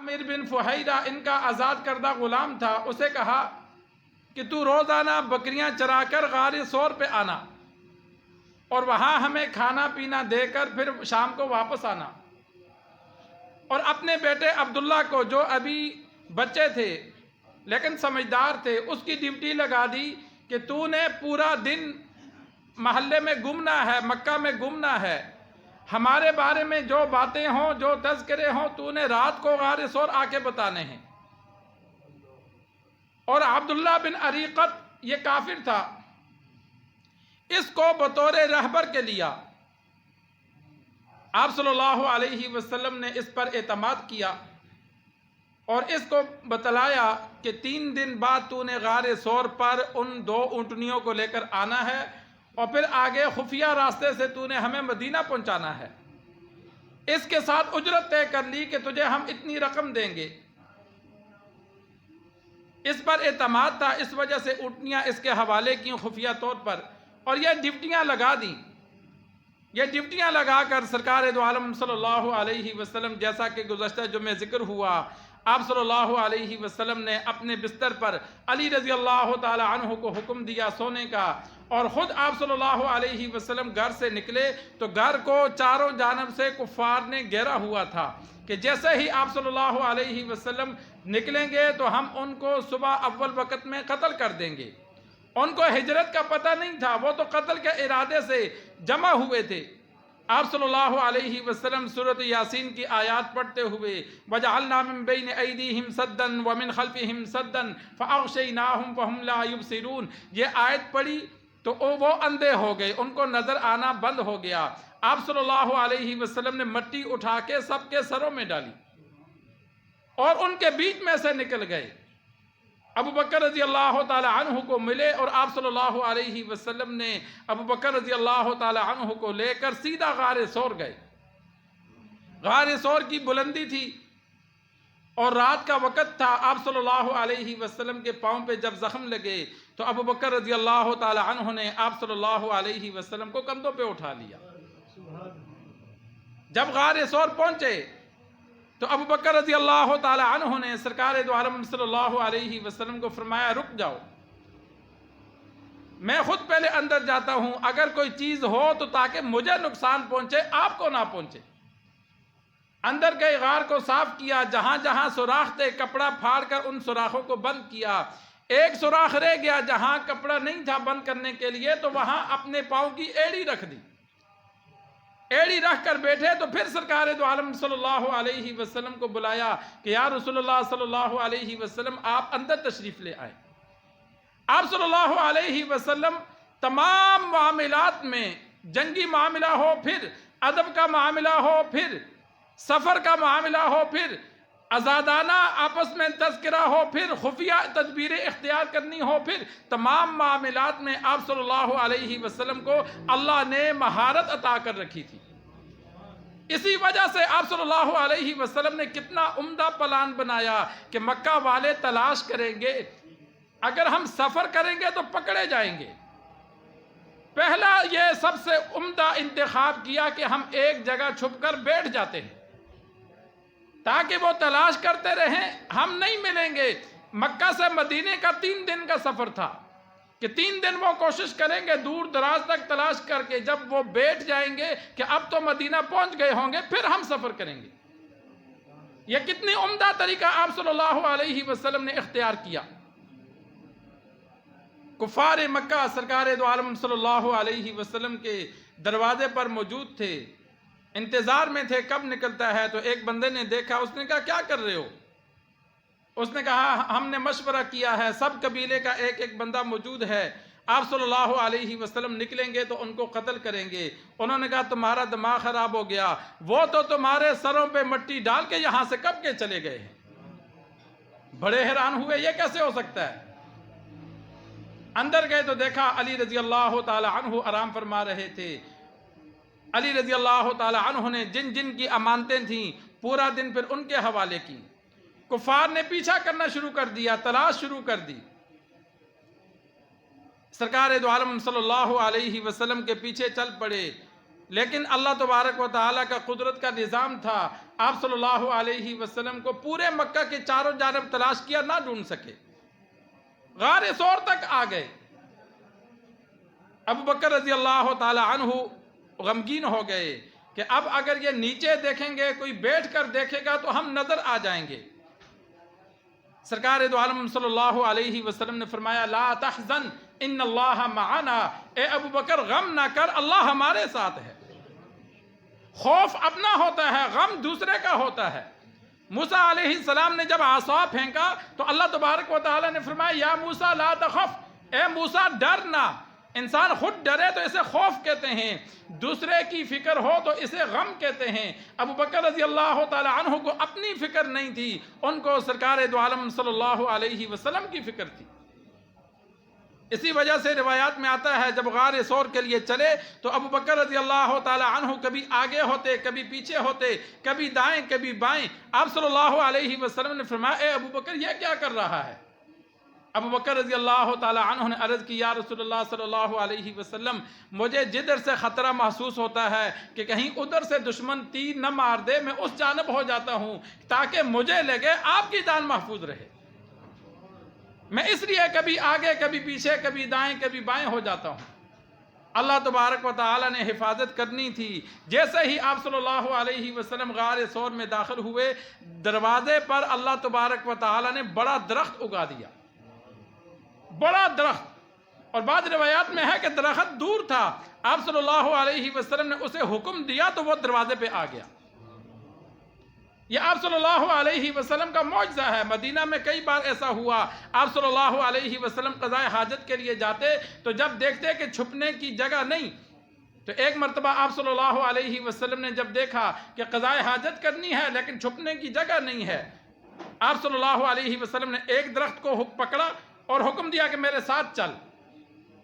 عامر بن فہیرہ ان کا آزاد کردہ غلام تھا، اسے کہا کہ تو روزانہ بکریاں چرا کر غار ثور پہ آنا اور وہاں ہمیں کھانا پینا دے کر پھر شام کو واپس آنا، اور اپنے بیٹے عبداللہ کو جو ابھی بچے تھے لیکن سمجھدار تھے اس کی ڈیوٹی لگا دی کہ تو نے پورا دن محلے میں گھومنا ہے، مکہ میں گھومنا ہے، ہمارے بارے میں جو باتیں ہوں جو تذکرے ہوں تو نے رات کو غار ثور آ کے بتانے ہیں۔ اور عبداللہ بن عریقت یہ کافر تھا، اس کو بطور رہبر کے لیا۔ آپ صلی اللہ علیہ وسلم نے اس پر اعتماد کیا اور اس کو بتلایا کہ 3 دن بعد تو نے غار ثور پر ان 2 اونٹنیوں کو لے کر آنا ہے اور پھر آگے خفیہ راستے سے تو نے ہمیں مدینہ پہنچانا ہے۔ اس کے ساتھ اجرت طے کر لی کہ تجھے ہم اتنی رقم دیں گے۔ اس پر اعتماد تھا، اس وجہ سے اونٹنیاں اس کے حوالے کی خفیہ طور پر، اور یہ ڈیوٹیاں لگا دیں۔ یہ ڈیوٹیاں لگا کر سرکار دو عالم صلی اللہ علیہ وسلم، جیسا کہ گزشتہ جمعے ذکر ہوا، آپ صلی اللہ علیہ وسلم نے اپنے بستر پر علی رضی اللہ تعالی عنہ کو حکم دیا سونے کا، اور خود آپ صلی اللہ علیہ وسلم گھر سے نکلے تو گھر کو چاروں جانب سے کفار نے گھیرا ہوا تھا کہ جیسے ہی آپ صلی اللہ علیہ وسلم نکلیں گے تو ہم ان کو صبح اول وقت میں قتل کر دیں گے۔ ان کو ہجرت کا پتہ نہیں تھا، وہ تو قتل کے ارادے سے جمع ہوئے تھے۔ آپ صلی اللہ علیہ وسلم سورۃ یاسین کی آیات پڑھتے ہوئے وَجَعَلْنَا مِن بَيْنِ أَيْدِيهِمْ سَدًّا وَمِنْ خَلْفِهِمْ سَدًّا فَأَغْشَيْنَاهُمْ فَهُمْ لَا يُبْصِرُونَ، یہ آیت پڑھی تو وہ اندھے ہو گئے، ان کو نظر آنا بند ہو گیا۔ آپ صلی اللہ علیہ وسلم نے مٹی اٹھا کے سب کے سروں میں ڈالی اور ان کے بیچ میں سے نکل گئے۔ ابو بکر رضی اللہ تعالی عنہ کو ملے اور آپ صلی اللہ علیہ وسلم نے ابو بکر رضی اللہ تعالی عنہ کو لے کر سیدھا غار ثور گئے۔ غار ثور کی بلندی تھی اور رات کا وقت تھا۔ آپ صلی اللہ علیہ وسلم کے پاؤں پہ جب زخم لگے تو ابو بکر رضی اللہ تعالی عنہ نے آپ صلی اللہ علیہ وسلم کو کندھوں پہ اٹھا لیا۔ جب غار ثور پہنچے تو ابو بکر رضی اللہ تعالی عنہ نے سرکار دو عالم صلی اللہ علیہ وسلم کو فرمایا رک جاؤ، میں خود پہلے اندر جاتا ہوں، اگر کوئی چیز ہو تو تاکہ مجھے نقصان پہنچے آپ کو نہ پہنچے۔ اندر گئے، غار کو صاف کیا، جہاں جہاں سوراخ تھے کپڑا پھاڑ کر ان سوراخوں کو بند کیا۔ ایک سوراخ رہ گیا جہاں کپڑا نہیں تھا بند کرنے کے لیے تو وہاں اپنے پاؤں کی ایڑی رکھ دی۔ ایڑی رکھ کر بیٹھے تو پھر سرکار دو عالم صلی اللہ علیہ وسلم کو بلایا کہ یا رسول اللہ صلی اللہ علیہ وسلم آپ اندر تشریف لے آئے۔ آپ صلی اللہ علیہ وسلم تمام معاملات میں، جنگی معاملہ ہو، پھر ادب کا معاملہ ہو، پھر سفر کا معاملہ ہو، پھر آزادانہ آپس میں تذکرہ ہو، پھر خفیہ تدبیریں اختیار کرنی ہو، پھر تمام معاملات میں آپ صلی اللہ علیہ وسلم کو اللہ نے مہارت عطا کر رکھی تھی۔ اسی وجہ سے آپ صلی اللہ علیہ وسلم نے کتنا عمدہ پلان بنایا کہ مکہ والے تلاش کریں گے، اگر ہم سفر کریں گے تو پکڑے جائیں گے۔ پہلا یہ سب سے عمدہ انتخاب کیا کہ ہم ایک جگہ چھپ کر بیٹھ جاتے ہیں تاکہ وہ تلاش کرتے رہیں، ہم نہیں ملیں گے۔ مکہ سے مدینے کا 3 دن کا سفر تھا کہ 3 دن وہ کوشش کریں گے دور دراز تک تلاش کر کے، جب وہ بیٹھ جائیں گے کہ اب تو مدینہ پہنچ گئے ہوں گے پھر ہم سفر کریں گے۔ یہ کتنی عمدہ طریقہ آپ صلی اللہ علیہ وسلم نے اختیار کیا۔ کفار مکہ سرکار دو عالم صلی اللہ علیہ وسلم کے دروازے پر موجود تھے، انتظار میں تھے کب نکلتا ہے۔ تو ایک بندے نے دیکھا، اس نے کہا کیا کر رہے ہو؟ اس نے کہا ہم نے مشورہ کیا ہے، سب قبیلے کا ایک ایک بندہ موجود ہے، آپ صلی اللہ علیہ وسلم نکلیں گے تو ان کو قتل کریں گے۔ انہوں نے کہا تمہارا دماغ خراب ہو گیا، وہ تو تمہارے سروں پہ مٹی ڈال کے یہاں سے کب کے چلے گئے ہیں۔ بڑے حیران ہوئے، یہ کیسے ہو سکتا ہے؟ اندر گئے تو دیکھا علی رضی اللہ تعالی عنہ آرام فرما رہے تھے۔ علی رضی اللہ تعالی عنہ نے جن جن کی امانتیں تھیں پورا دن پھر ان کے حوالے کی۔ کفار نے پیچھا کرنا شروع کر دیا، تلاش شروع کر دی۔ سرکار دو عالم صلی اللہ علیہ وسلم کے پیچھے چل پڑے، لیکن اللہ تبارک و تعالیٰ کا قدرت کا نظام تھا، آپ صلی اللہ علیہ وسلم کو پورے مکہ کے چاروں جانب تلاش کیا، نہ ڈھونڈ سکے، غار ثور تک آ گئے۔ ابو بکر رضی اللہ تعالی عنہ غمگین ہو گئے کہ اب اگر یہ نیچے دیکھیں گے، کوئی بیٹھ کر دیکھے گا تو ہم نظر آ جائیں گے۔ سرکار دو عالم صلی اللہ علیہ وسلم نے فرمایا لا تحزن ان اللہ معنا، اے ابو بکر غم نہ کر، اللہ ہمارے ساتھ ہے۔ خوف اپنا ہوتا ہے، غم دوسرے کا ہوتا ہے۔ موسیٰ علیہ السلام نے جب عصا پھینکا تو اللہ تبارک و تعالیٰ نے فرمایا یا موسیٰ لا تخف، اے موسیٰ ڈر نہ۔ انسان خود ڈرے تو اسے خوف کہتے ہیں، دوسرے کی فکر ہو تو اسے غم کہتے ہیں۔ ابو بکر رضی اللہ تعالی عنہ کو اپنی فکر نہیں تھی، ان کو سرکار دو عالم صلی اللہ علیہ وسلم کی فکر تھی۔ اسی وجہ سے روایات میں آتا ہے جب غار ثور کے لیے چلے تو ابو بکر رضی اللہ تعالی عنہ کبھی آگے ہوتے، کبھی پیچھے ہوتے، کبھی دائیں کبھی بائیں۔ آپ صلی اللہ علیہ وسلم نے فرمایا اے ابو بکر یہ کیا کر رہا ہے؟ ابو بکر رضی اللہ تعالی عنہ نے عرض کی یا رسول اللہ صلی اللہ علیہ وسلم، مجھے جدھر سے خطرہ محسوس ہوتا ہے کہ کہیں ادھر سے دشمن تیر نہ مار دے، میں اس جانب ہو جاتا ہوں تاکہ مجھے لگے آپ کی جان محفوظ رہے۔ میں اس لیے کبھی آگے کبھی پیچھے، کبھی دائیں کبھی بائیں ہو جاتا ہوں۔ اللہ تبارک و تعالیٰ نے حفاظت کرنی تھی۔ جیسے ہی آپ صلی اللہ علیہ وسلم غار ثور میں داخل ہوئے، دروازے پر اللہ تبارک و تعالیٰ نے بڑا درخت اگا دیا، بڑا درخت، اور بعض روایات میں ہے کہ درخت دور تھا، آپ صلی اللہ علیہ وسلم نے اسے حکم دیا تو وہ دروازے پہ آ گیا۔ یہ آپ صلی اللہ علیہ وسلم کا معجزہ ہے۔ مدینہ میں کئی بار ایسا ہوا، آپ صلی اللہ علیہ وسلم قضاء حاجت کے لیے جاتے تو جب دیکھتے کہ چھپنے کی جگہ نہیں، تو ایک مرتبہ آپ صلی اللہ علیہ وسلم نے جب دیکھا کہ قضاء حاجت کرنی ہے لیکن چھپنے کی جگہ نہیں ہے، آپ صلی اللہ علیہ وسلم نے ایک درخت کو پکڑا اور حکم دیا کہ میرے ساتھ چل،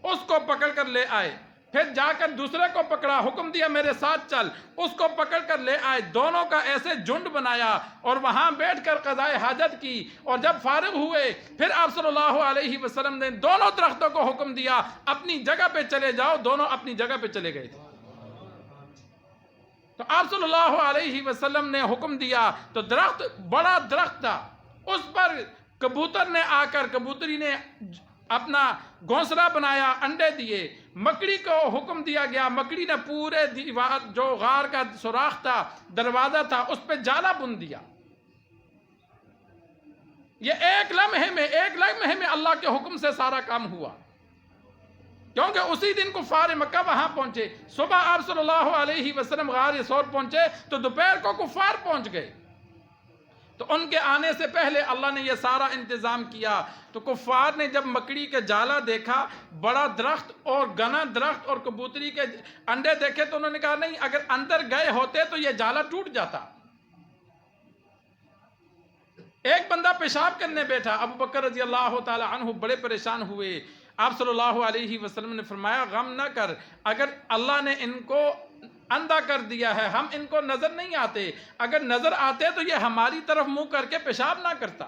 اس کو پکڑ کر لے آئے، پھر جا کر دوسرے کو پکڑا، حکم دیا میرے ساتھ چل، اس کو پکڑ کر لے آئے، دونوں کا ایسے جھنڈ بنایا اور وہاں بیٹھ کر قضاء حاجت کی، اور جب فارغ ہوئے پھر آپ صلی اللہ علیہ وسلم نے دونوں درختوں کو حکم دیا اپنی جگہ پہ چلے جاؤ، دونوں اپنی جگہ پہ چلے گئے تھے۔ تو آپ صلی اللہ علیہ وسلم نے حکم دیا تو درخت بڑا درخت تھا، اس پر کبوتر نے آ کر، کبوتری نے اپنا گھونسلہ بنایا، انڈے دیے، مکڑی کو حکم دیا گیا، مکڑی نے پورے دیوار جو غار کا سوراخ تھا، دروازہ تھا، اس پہ جالا بن دیا۔ یہ ایک لمحے میں اللہ کے حکم سے سارا کام ہوا، کیونکہ اسی دن کفار مکہ وہاں پہنچے۔ صبح آپ صلی اللہ علیہ وسلم غار ثور پہنچے تو دوپہر کو کفار پہنچ گئے، تو ان کے آنے سے پہلے اللہ نے یہ سارا انتظام کیا۔ تو کفار نے جب مکڑی کے جالا دیکھا، بڑا درخت اور گنا درخت اور کبوتری کے انڈے دیکھے، تو انہوں نے کہا نہیں، اگر اندر گئے ہوتے تو یہ جالا ٹوٹ جاتا۔ ایک بندہ پیشاب کرنے بیٹھا، ابو بکر رضی اللہ تعالی عنہ بڑے پریشان ہوئے۔ آپ صلی اللہ علیہ وسلم نے فرمایا غم نہ کر، اگر اللہ نے ان کو اندھا کر دیا ہے، ہم ان کو نظر نہیں آتے، اگر نظر آتے تو یہ ہماری طرف منہ کر کے پیشاب نہ کرتا۔